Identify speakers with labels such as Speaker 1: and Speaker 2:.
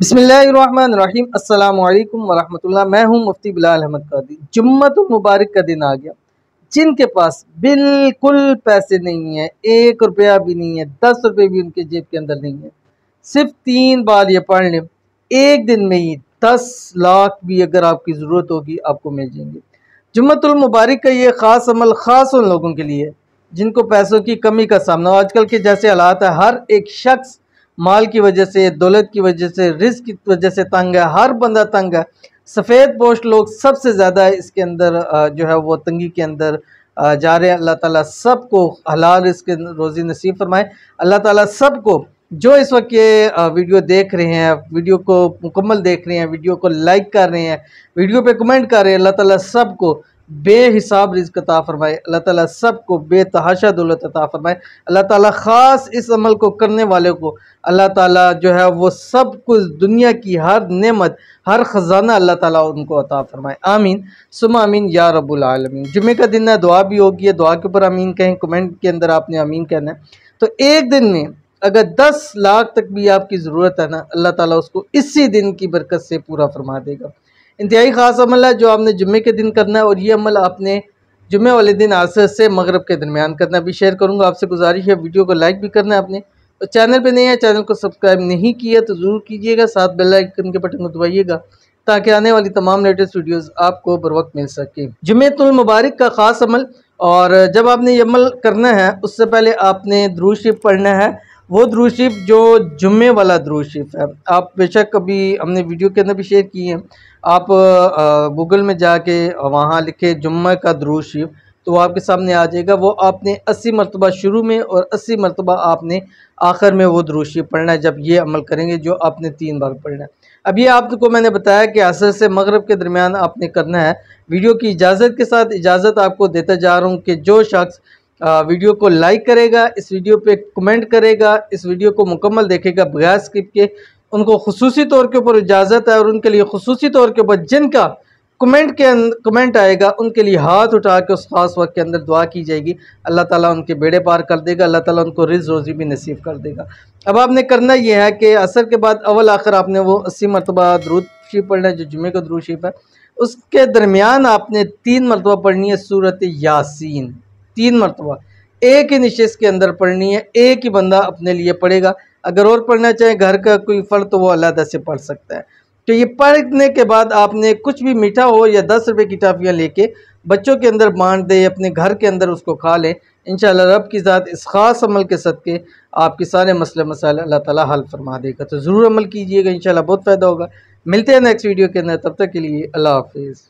Speaker 1: बिस्मिल्लाहिर्रहमानिर्रहीम अस्सलामु अलैकुम वरहमतुल्लाह। मैं हूं मुफ्ती बिलाल अहमद कादी। जुम्मतुल मुबारक का दिन आ गया। जिनके पास बिल्कुल पैसे नहीं है, 1 रुपया भी नहीं है, 10 रुपये भी उनके जेब के अंदर नहीं है, सिर्फ 3 बार ये पढ़ लें, एक दिन में ही 10 लाख भी अगर आपकी ज़रूरत होगी आपको मिल जाएंगे। जुम्मतुल मुबारक का ये ख़ास अमल ख़ास उन लोगों के लिए है जिनको पैसों की कमी का सामना हो। आजकल के जैसे हालात है, हर एक शख्स माल की वजह से, दौलत की वजह से, रिस्क की वजह से तंग है। हर बंदा तंग है। सफ़ेद पोश लोग सबसे ज़्यादा इसके अंदर जो है वो तंगी के अंदर जा रहे हैं। अल्लाह ताला सबको हलाल रिस्क रोज़ी नसीब फरमाए। अल्लाह ताला सबको जो इस वक्त ये वीडियो देख रहे हैं, वीडियो को मुकम्मल देख रहे हैं, वीडियो को लाइक कर रहे हैं, वीडियो पे कमेंट कर रहे हैं, अल्लाह ताला सबको बेहिसाब रिज़्क़ अता फरमाए। अल्लाह ताला सबको बेतहाशा दौलत अता फरमाए। अल्लाह ताला ख़ास इस अमल को करने वाले को अल्लाह ताला जो है वो सब कुछ दुनिया की हर नेमत, हर ख़जाना अल्लाह ताला उनको अता फरमाए। आमीन सुम्मा आमीन या रब्बुल आलमीन। जुम्मे का दिन है, दुआ भी होगी है, दुआ के ऊपर आमीन कहें, कमेंट के अंदर आपने आमीन कहना है। तो एक दिन में अगर 10 लाख तक भी आपकी ज़रूरत है ना, अल्लाह ताला उसको इसी दिन की बरकत से पूरा फरमा देगा। इंतहाई ख़ास अमल है जो आपने जुम्मे के दिन करना है, और ये अमल आपने जुम्मे वाले दिन असर से मगरिब के दरमियान करना है। अभी शेयर करूँगा, आपसे गुजारिश है वीडियो को लाइक भी करना है आपने, और चैनल पे नहीं है, चैनल को सब्सक्राइब नहीं किया तो ज़रूर कीजिएगा, साथ बेल आइकन के बटन को दबाइएगा ताकि आने वाली तमाम लेटेस्ट वीडियोस आपको बर वक्त मिल सके। जुम्मतुल मुबारक का ख़ास अमल, और जब आपने ये अमल करना है उससे पहले आपने दुरूद शरीफ पढ़ना है। वो दुरूद शरीफ जो जुम्मे वाला दुरूद शरीफ है, आप बेशक कभी हमने वीडियो के अंदर भी शेयर किए हैं, आप गूगल में जाके वहाँ लिखे जुम्मे का दुरूद शरीफ तो वो आपके सामने आ जाएगा। वो आपने 80 मरतबा शुरू में और 80 मरतबा आपने आखिर में वो दुरूद शरीफ पढ़ना है जब ये अमल करेंगे जो आपने 3 बार पढ़ना है। अब ये आपको मैंने बताया कि असर से मगरिब के दरमियान आपने करना है। वीडियो की इजाज़त के साथ इजाज़त आपको देता जा रहा हूँ कि जो शख्स वीडियो को लाइक करेगा, इस वीडियो पे कमेंट करेगा, इस वीडियो को मुकम्मल देखेगा बगैर स्किप के, उनको खुसूसी तौर के ऊपर इजाज़त है। और उनके लिए खुसूसी तौर के ऊपर जिनका कमेंट आएगा उनके लिए हाथ उठा के उस खास वक्त के अंदर दुआ की जाएगी। अल्लाह ताला उनके बेड़े पार कर देगा, अल्लाह ताला उनको रिज़्क़ रोज़ी भी नसीब कर देगा। अब आपने करना यह है कि असर के बाद अव्वल आखिर आपने वो 80 मरतबा दुरूद शरीफ पढ़ना है जो जुम्मे का दुरूद शरीफ है। उसके दरमियान आपने 3 मरतबा पढ़नी है सूरत यासीन, 3 मरतबा एक ही निशिस्त के अंदर पढ़नी है। एक ही बंदा अपने लिए पढ़ेगा, अगर और पढ़ना चाहे घर का कोई फ़र्द तो वो अलग से पढ़ सकता है। तो ये पढ़ने के बाद आपने कुछ भी मीठा हो या 10 रुपये की टॉफ़ियाँ लेके बच्चों के अंदर बांट दे, अपने घर के अंदर उसको खा लें। इंशाअल्लाह रब की ज़ात इस ख़ास अमल के सदक़े आपके सारे मसले मसाइल अल्लाह ताला हल फरमा देगा। तो ज़रूर अमल कीजिएगा, इंशाअल्लाह बहुत फ़ायदा होगा। मिलते हैं नेक्स्ट वीडियो के अंदर, तब तक के लिए अल्लाह हाफ़िज़।